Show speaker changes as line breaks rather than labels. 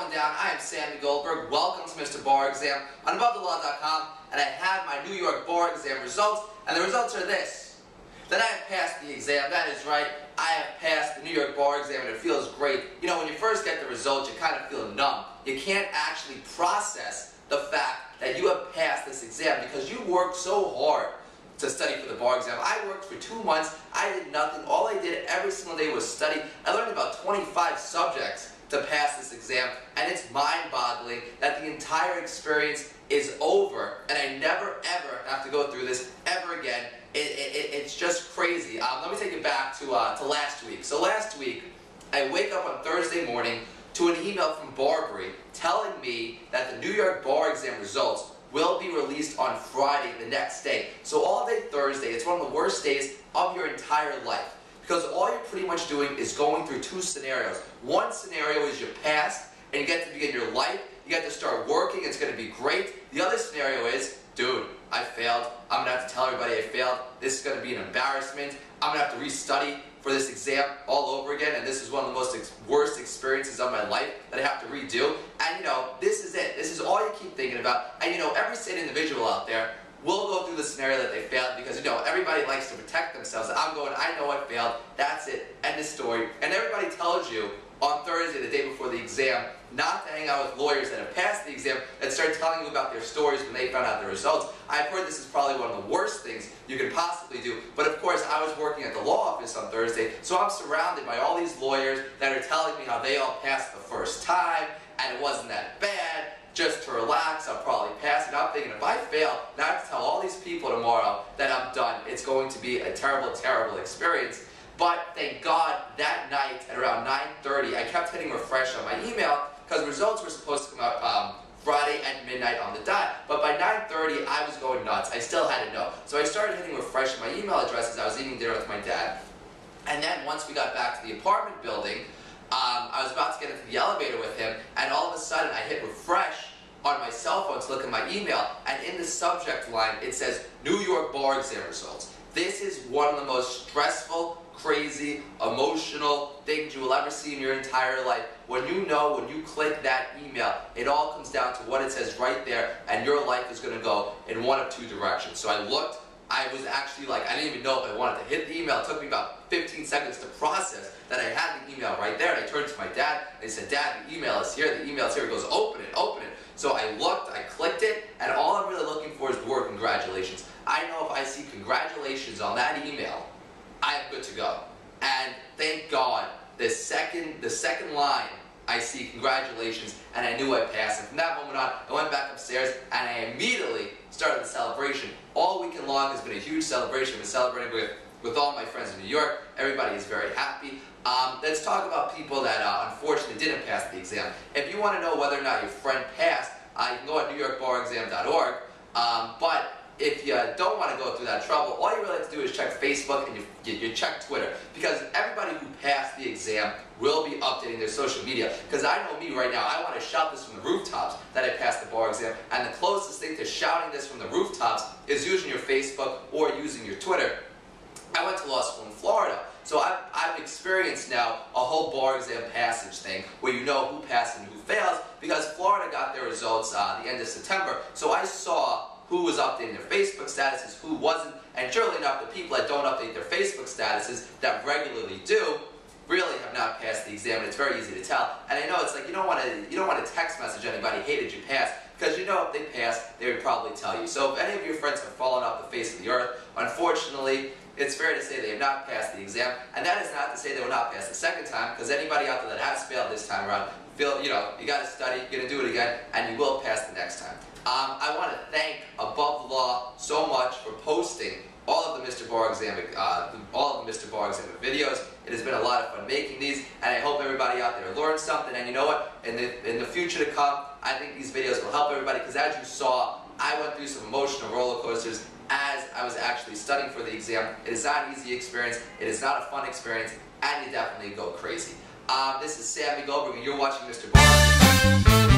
going down? I am Sammy Goldberg. Welcome to Mr. Bar Exam on AboveTheLaw.com, and I have my New York bar exam results, and the results are this: that I have passed the exam. That is right, I have passed the New York bar exam, and it feels great. You know, when you first get the results, you kind of feel numb. You can't actually process the fact that you have passed this exam because you worked so hard to study for the bar exam. I worked for 2 months. I did nothing. All I did every single day was study. I learned about 25 subjects to pass this exam, and it's mind-boggling that the entire experience is over, and I never ever have to go through this ever again. It's just crazy. Let me take it back to last week. So last week, I wake up on Thursday morning to an email from Barbary telling me that the New York bar exam results will be released on Friday, the next day. So all day Thursday, it's one of the worst days of your entire life, because all you're pretty much doing is going through two scenarios. One scenario is you passed and you get to begin your life, you get to start working, it's going to be great. The other scenario is, dude, I failed, I'm going to have to tell everybody I failed, this is going to be an embarrassment, I'm going to have to restudy for this exam all over again, and this is one of the most worst experiences of my life that I have to redo. And you know, this is it. This is all you keep thinking about. And you know, every sane individual out there will go through the scenario that they failed, because you know, everybody likes to protect themselves. I'm going, I know I failed, that's it, end of story. And everybody tells you on Thursday, the day before the exam, not to hang out with lawyers that have passed the exam and start telling you about their stories when they found out their results. I've heard this is probably one of the worst things you could possibly do. But of course, I was working at the law office on Thursday, so I'm surrounded by all these lawyers that are telling me how they all passed the first time, and it wasn't that bad. Just to relax, I'll probably pass it. I'm thinking, if I fail, now I have to tell all these people tomorrow that I'm done. It's going to be a terrible, terrible experience. But thank God, that night at around 9:30, I kept hitting refresh on my email, because results were supposed to come out Friday at midnight on the dot. But by 9:30, I was going nuts. I still had to know. So I started hitting refresh on my email addresses. I was eating dinner with my dad. And then once we got back to the apartment building, I was about to get into the elevator with him, and all of a sudden I hit refresh on my cell phone to look at my email, and in the subject line it says New York bar exam results. This is one of the most stressful, crazy, emotional things you will ever see in your entire life. When you click that email, it all comes down to what it says right there, and your life is going to go in one of two directions. So I looked. I was actually like, I didn't even know if I wanted to hit the email. It took me about 15 seconds to process that I had the email right there. And I turned to my dad, and he said, "Dad, the email is here, the email is here." He goes, "Open it, open it." So I looked, I clicked it, and all I'm really looking for is the word congratulations. I know if I see congratulations on that email, I am good to go. And thank God, the second line, I see congratulations, and I knew I passed. And from that moment on, I went back upstairs, and I immediately started the celebration. All weekend long has been a huge celebration. I've been celebrating with all my friends in New York. Everybody is very happy. Let's talk about people that unfortunately didn't pass the exam. If you want to know whether or not your friend passed, you can go at NewYorkBarExam.org. But if you don't want to go through that trouble, all you really have to do is check Facebook and you check Twitter, because everybody who passed the exam will be updating their social media. Because I know me right now, I want to shout this from the rooftops that I passed the bar exam, and the closest thing to shouting this from the rooftops is using your Facebook or using your Twitter. I went to law school in Florida, so I've experienced now a whole bar exam passage thing where you know who passed and who fails, because Florida got their results the end of September, so I saw who was updating their Facebook statuses, who wasn't, and surely enough, the people that don't update their Facebook statuses that regularly do really have not passed the exam, and it's very easy to tell. And I know it's like you don't want to text message anybody, "Hey, did you pass?" Because you know if they passed, they would probably tell you. So if any of your friends have fallen off the face of the earth, unfortunately, it's fair to say they have not passed the exam, and that is not to say they will not pass the second time, because anybody out there that has failed this time around, you got to study, you're going to do it again, and you will pass the next time. I want to thank Above the Law so much for posting all of the Mr. Bar Exam videos. It has been a lot of fun making these, and I hope everybody out there learned something. And you know what? In the future to come, I think these videos will help everybody, because as you saw, I went through some emotional roller coasters as I was actually studying for the exam. It is not an easy experience. It is not a fun experience, and you definitely go crazy. This is Sammy Goldberg, and you're watching Mr. Bar.